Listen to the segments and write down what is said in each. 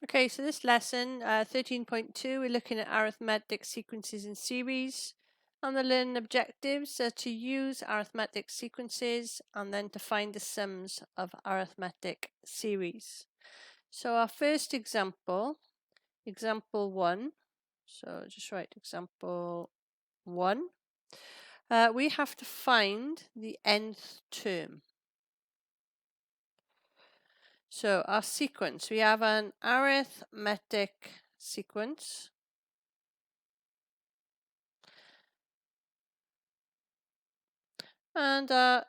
Okay, so this lesson, 13.2, we're looking at arithmetic sequences and series. And the learning objectives are to use arithmetic sequences and then to find the sums of arithmetic series. So our first example, example 1, so just write example 1, we have to find the nth term. So our sequence, we have an arithmetic sequence. And our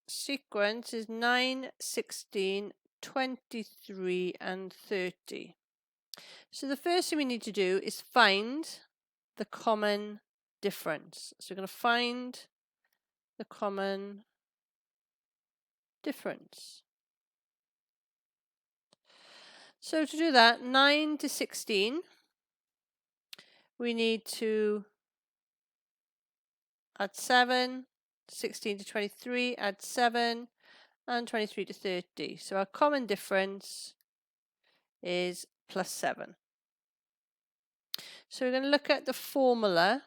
sequence is 9, 16, 23 and 30. So the first thing we need to do is find the common difference. So we're going to find the common difference. So to do that, 9 to 16, we need to add 7, 16 to 23, add 7, and 23 to 30. So our common difference is plus 7. So we're going to look at the formula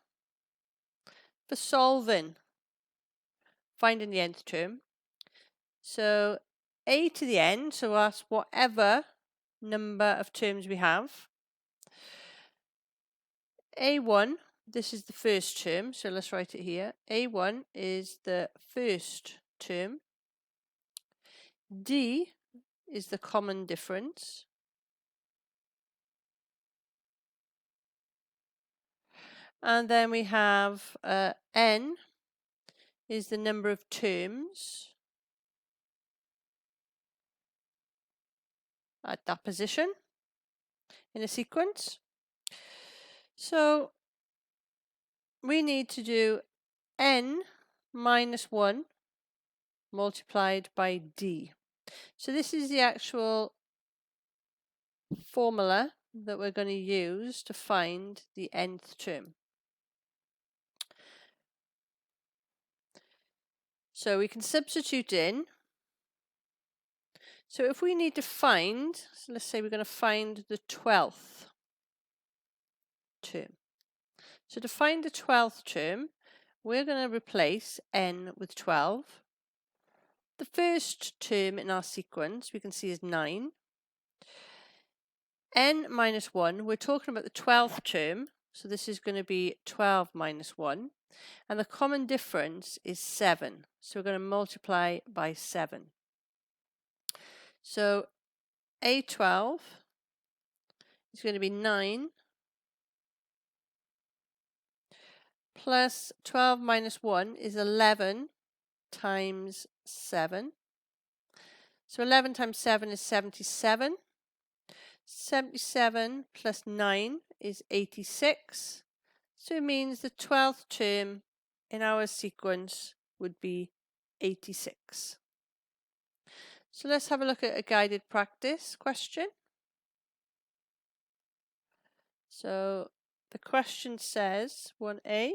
for solving, finding the nth term. So a to the n, so that's whatever number of terms we have. A1, this is the first term, so let's write it here. A1 is the first term. D is the common difference. And then we have n is the number of terms at that position in a sequence. So we need to do n minus 1 multiplied by d. So this is the actual formula that we're going to use to find the nth term. So we can substitute in. So if we need to find, so let's say we're going to find the 12th term. So to find the 12th term, we're going to replace n with 12. The first term in our sequence we can see is 9. N minus 1, we're talking about the 12th term, so this is going to be 12 minus 1. And the common difference is 7, so we're going to multiply by 7. So A12 is going to be 9 plus 12 minus 1 is 11 times 7. So 11 times 7 is 77. 77 plus 9 is 86. So it means the 12th term in our sequence would be 86. So let's have a look at a guided practice question. So the question says 1a.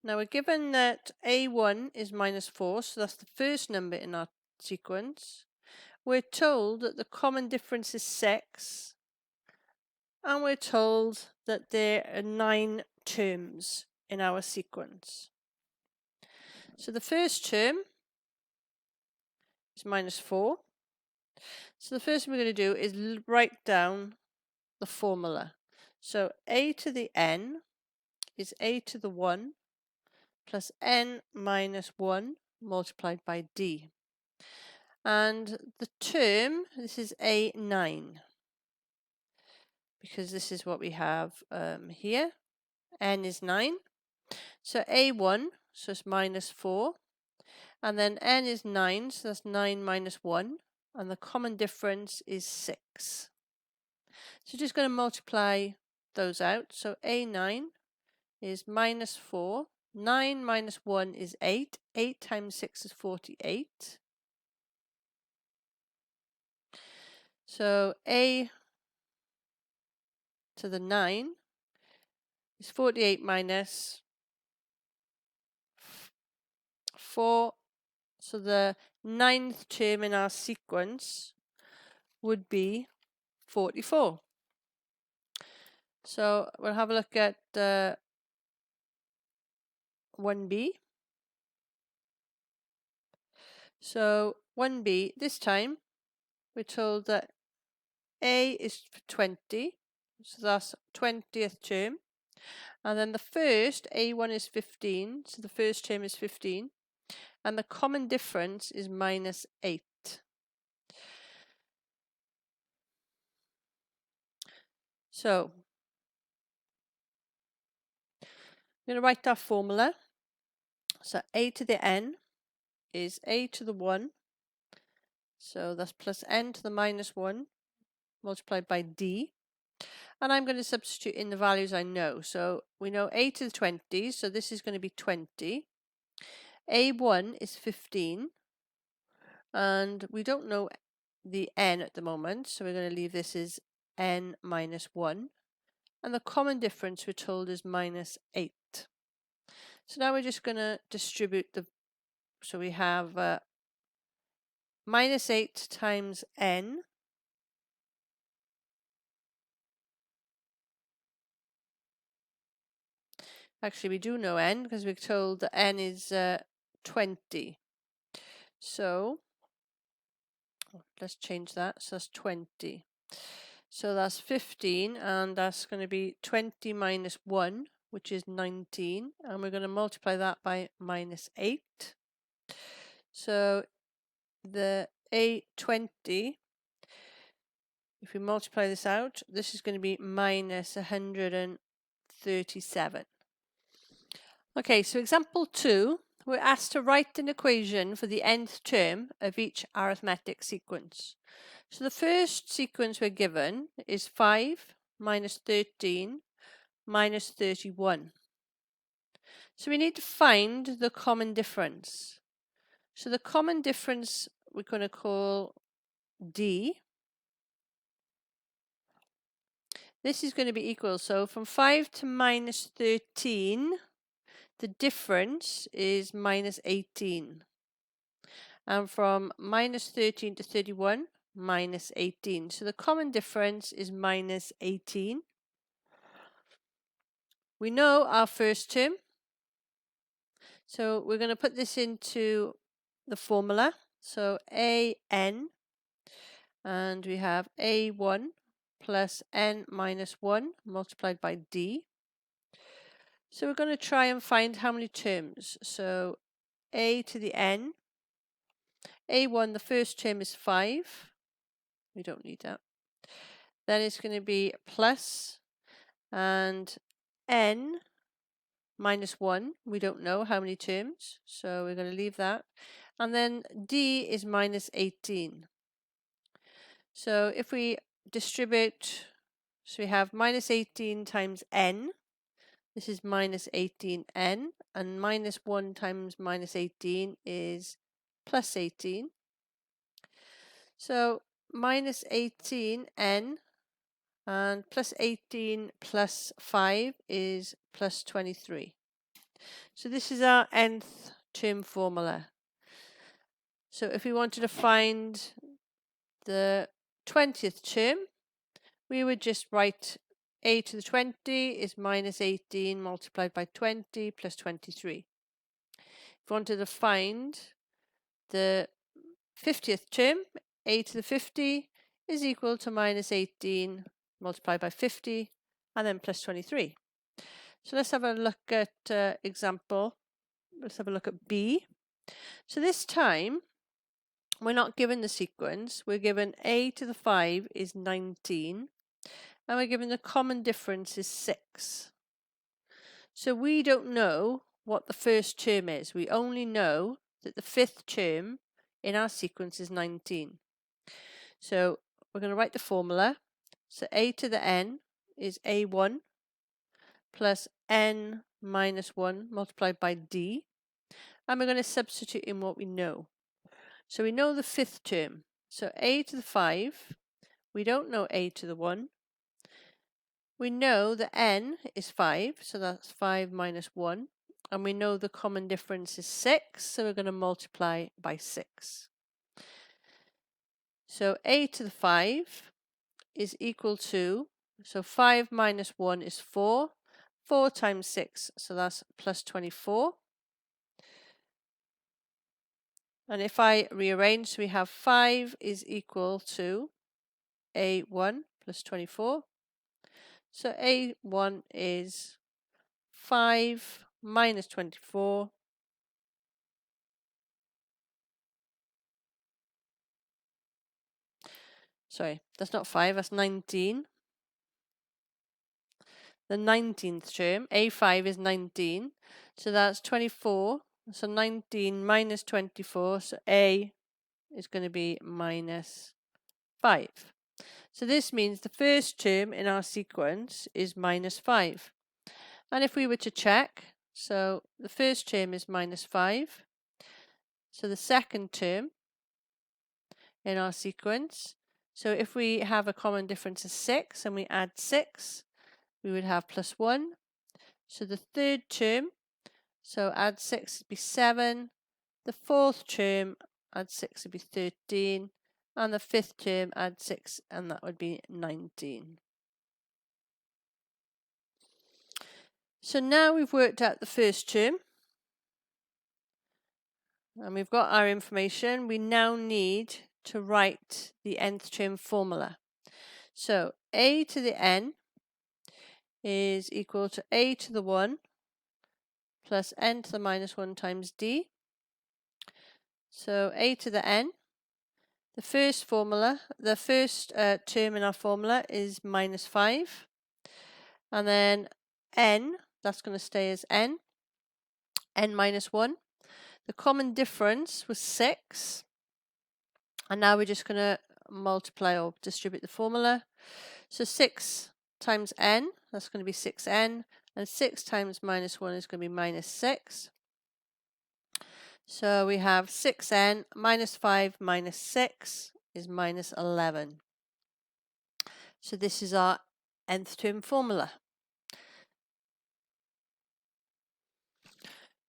Now we're given that a1 is minus 4, so that's the first number in our sequence. We're told that the common difference is 6, and we're told that there are 9 terms in our sequence. So the first term is minus 4. So the first thing we're going to do is write down the formula. So a to the n is a to the 1 plus n minus 1 multiplied by d. And the term, this is a9, because this is what we have here. N is 9. So a1, so it's minus 4. And then n is 9, so that's 9 minus 1. And the common difference is 6. So just going to multiply those out. So a9 is minus 4. 9 minus 1 is 8. 8 times 6 is 48. So a to the 9 is 48 minus 4. So the 9th term in our sequence would be 44. So we'll have a look at 1b. So 1b, this time we're told that A is 20, so that's 20th term. And then the first, A1 is 15, so the first term is 15. And the common difference is minus 8. So I'm going to write our formula. So A to the n is A to the 1. So that's plus n to the minus 1 multiplied by d. And I'm going to substitute in the values I know. So we know A to the 20, so this is going to be 20. A1 is 15. And we don't know the n at the moment, so we're going to leave this as n minus 1. And the common difference we're told is minus 8. So now we're just going to distribute the, so we have minus 8 times n. Actually, we do know n because we're told that n is 20. So let's change that. So that's 20. So that's 15, and that's going to be 20 minus 1, which is 19. And we're going to multiply that by minus 8. So the A20, if we multiply this out, this is going to be minus 137. Okay, so example 2, we're asked to write an equation for the nth term of each arithmetic sequence. So the first sequence we're given is 5 minus 13 minus 31. So we need to find the common difference. So the common difference we're going to call D. This is going to be equal, so from 5 to minus 13, the difference is minus 18. And from minus 13 to 31, minus 18. So the common difference is minus 18. We know our first term. So we're going to put this into the formula. So an, and we have a1 plus n minus 1 multiplied by d. So we're going to try and find how many terms. So a to the n. A1, the first term is 5. We don't need that. Then it's going to be plus, and n minus 1. We don't know how many terms, so we're going to leave that. And then d is minus 18. So if we distribute, so we have minus 18 times n. This is minus 18n, and minus 1 times minus 18 is plus 18. So minus 18n and plus 18 plus 5 is plus 23. So this is our nth term formula. So if we wanted to find the 20th term, we would just write a to the 20 is minus 18 multiplied by 20 plus 23. If we wanted to find the 50th term, a to the 50 is equal to minus 18 multiplied by 50 and then plus 23. So let's have a look at example. Let's have a look at B. So this time we're not given the sequence. We're given a to the 5 is 19. And we're given the common difference is 6. So we don't know what the first term is. We only know that the fifth term in our sequence is 19. So we're going to write the formula. So a to the n is a1 plus n minus 1 multiplied by d. And we're going to substitute in what we know. So we know the fifth term. So a to the 5. We don't know a to the 1. We know that n is 5, so that's 5 minus 1. And we know the common difference is 6, so we're going to multiply by 6. So a to the 5 is equal to, so 5 minus 1 is 4. 4 times 6, so that's plus 24. And if I rearrange, we have 5 is equal to A1 plus 24. So A1 is 5 minus 24. Sorry, that's not 5, that's 19. The 19th term, A5 is 19. So that's 24. So 19 minus 24, so A is going to be minus 5. So this means the first term in our sequence is minus 5. And if we were to check, so the first term is minus 5. So the second term in our sequence, so if we have a common difference of 6 and we add 6, we would have plus 1. So the third term, so add 6 would be 7. The fourth term, add 6 would be 13. And the fifth term, add 6, and that would be 19. So now we've worked out the first term. And we've got our information. We now need to write the nth term formula. So a to the n is equal to a to the 1 plus n to the minus 1 times d. So a to the n, the first formula, the first term in our formula is minus 5. And then n, that's going to stay as n minus 1. The common difference was 6. And now we're just going to multiply or distribute the formula. So 6 times n, that's going to be 6n. And 6 times minus 1 is going to be minus 6. So we have 6n minus 5 minus 6 is minus 11. So this is our nth term formula.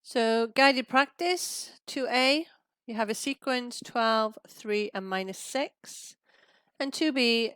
So guided practice 2a, you have a sequence 12, 3 and minus 6. And 2b,